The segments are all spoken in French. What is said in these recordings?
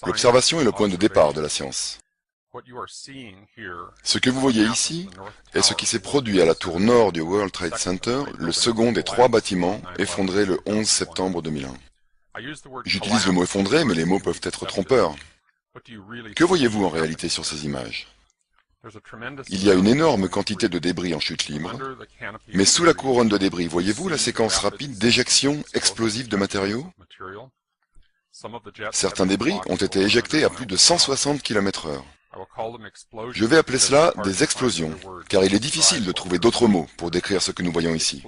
L'observation est le point de départ de la science. Ce que vous voyez ici est ce qui s'est produit à la tour nord du World Trade Center, le second des 3 bâtiments effondrés le 11 septembre 2001. J'utilise le mot effondré, mais les mots peuvent être trompeurs. Que voyez-vous en réalité sur ces images? Il y a une énorme quantité de débris en chute libre, mais sous la couronne de débris, voyez-vous la séquence rapide d'éjection explosive de matériaux? Certains débris ont été éjectés à plus de 160 km/h. Je vais appeler cela des explosions, car il est difficile de trouver d'autres mots pour décrire ce que nous voyons ici.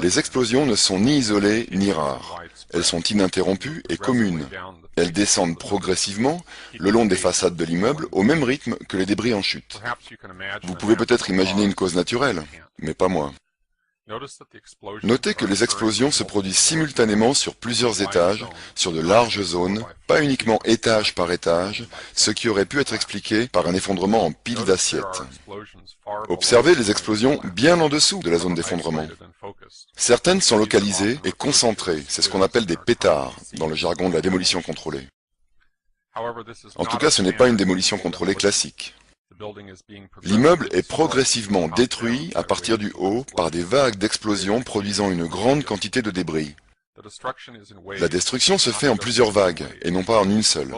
Les explosions ne sont ni isolées ni rares. Elles sont ininterrompues et communes. Elles descendent progressivement le long des façades de l'immeuble au même rythme que les débris en chute. Vous pouvez peut-être imaginer une cause naturelle, mais pas moi. Notez que les explosions se produisent simultanément sur plusieurs étages, sur de larges zones, pas uniquement étage par étage, ce qui aurait pu être expliqué par un effondrement en pile d'assiettes. Observez les explosions bien en dessous de la zone d'effondrement. Certaines sont localisées et concentrées, c'est ce qu'on appelle des pétards, dans le jargon de la démolition contrôlée. En tout cas, ce n'est pas une démolition contrôlée classique. L'immeuble est progressivement détruit à partir du haut par des vagues d'explosions produisant une grande quantité de débris. La destruction se fait en plusieurs vagues, et non pas en une seule.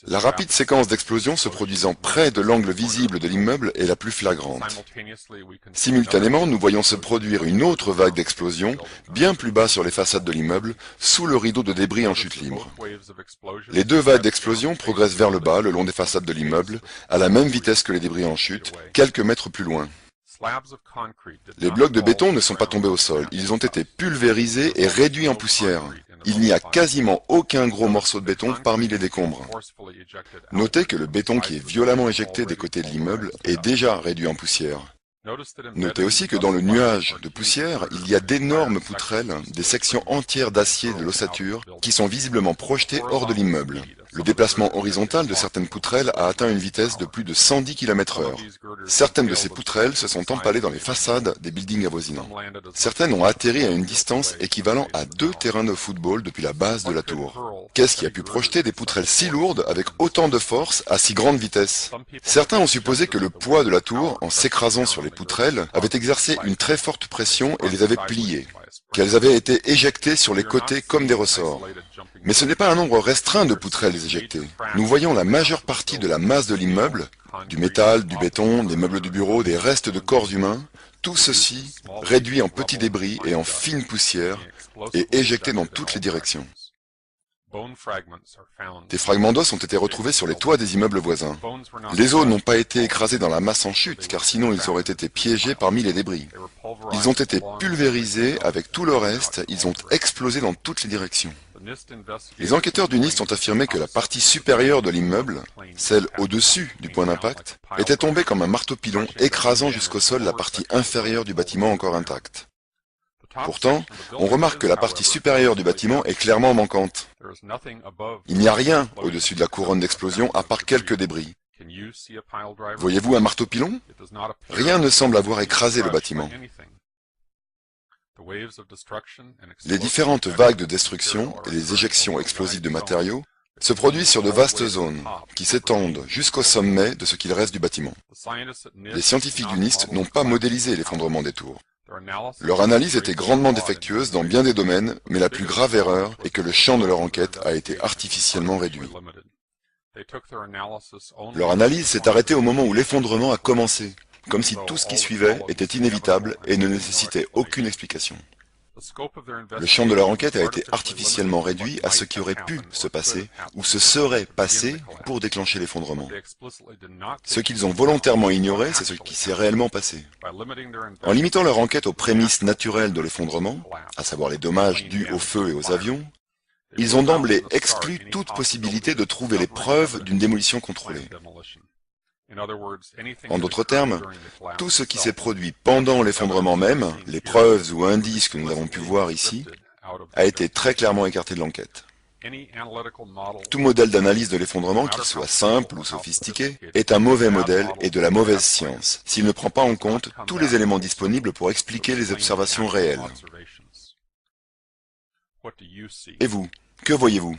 La rapide séquence d'explosions se produisant près de l'angle visible de l'immeuble est la plus flagrante. Simultanément, nous voyons se produire une autre vague d'explosions, bien plus bas sur les façades de l'immeuble, sous le rideau de débris en chute libre. Les 2 vagues d'explosions progressent vers le bas, le long des façades de l'immeuble, à la même vitesse que les débris en chute, quelques mètres plus loin. Les blocs de béton ne sont pas tombés au sol, ils ont été pulvérisés et réduits en poussière. Il n'y a quasiment aucun gros morceau de béton parmi les décombres. Notez que le béton qui est violemment éjecté des côtés de l'immeuble est déjà réduit en poussière. Notez aussi que dans le nuage de poussière, il y a d'énormes poutrelles, des sections entières d'acier de l'ossature, qui sont visiblement projetées hors de l'immeuble. Le déplacement horizontal de certaines poutrelles a atteint une vitesse de plus de 110 km/h. Certaines de ces poutrelles se sont empalées dans les façades des buildings avoisinants. Certaines ont atterri à une distance équivalente à 2 terrains de football depuis la base de la tour. Qu'est-ce qui a pu projeter des poutrelles si lourdes avec autant de force à si grande vitesse? Certains ont supposé que le poids de la tour, en s'écrasant sur les poutrelles, avait exercé une très forte pression et les avait pliées, qu'elles avaient été éjectées sur les côtés comme des ressorts. Mais ce n'est pas un nombre restreint de poutrelles éjectées. Nous voyons la majeure partie de la masse de l'immeuble, du métal, du béton, des meubles de bureau, des restes de corps humains, tout ceci réduit en petits débris et en fines poussières et éjecté dans toutes les directions. Des fragments d'os ont été retrouvés sur les toits des immeubles voisins. Les os n'ont pas été écrasés dans la masse en chute, car sinon ils auraient été piégés parmi les débris. Ils ont été pulvérisés avec tout le reste, ils ont explosé dans toutes les directions. Les enquêteurs du NIST ont affirmé que la partie supérieure de l'immeuble, celle au-dessus du point d'impact, était tombée comme un marteau-pilon, écrasant jusqu'au sol la partie inférieure du bâtiment encore intacte. Pourtant, on remarque que la partie supérieure du bâtiment est clairement manquante. Il n'y a rien au-dessus de la couronne d'explosion à part quelques débris. Voyez-vous un marteau-pilon? Rien ne semble avoir écrasé le bâtiment. Les différentes vagues de destruction et les éjections explosives de matériaux se produisent sur de vastes zones qui s'étendent jusqu'au sommet de ce qu'il reste du bâtiment. Les scientifiques du NIST n'ont pas modélisé l'effondrement des tours. Leur analyse était grandement défectueuse dans bien des domaines, mais la plus grave erreur est que le champ de leur enquête a été artificiellement réduit. Leur analyse s'est arrêtée au moment où l'effondrement a commencé, comme si tout ce qui suivait était inévitable et ne nécessitait aucune explication. Le champ de leur enquête a été artificiellement réduit à ce qui aurait pu se passer ou se serait passé pour déclencher l'effondrement. Ce qu'ils ont volontairement ignoré, c'est ce qui s'est réellement passé. En limitant leur enquête aux prémices naturelles de l'effondrement, à savoir les dommages dus au feu et aux avions, ils ont d'emblée exclu toute possibilité de trouver les preuves d'une démolition contrôlée. En d'autres termes, tout ce qui s'est produit pendant l'effondrement même, les preuves ou indices que nous avons pu voir ici, a été très clairement écarté de l'enquête. Tout modèle d'analyse de l'effondrement, qu'il soit simple ou sophistiqué, est un mauvais modèle et de la mauvaise science, s'il ne prend pas en compte tous les éléments disponibles pour expliquer les observations réelles. Et vous, que voyez-vous?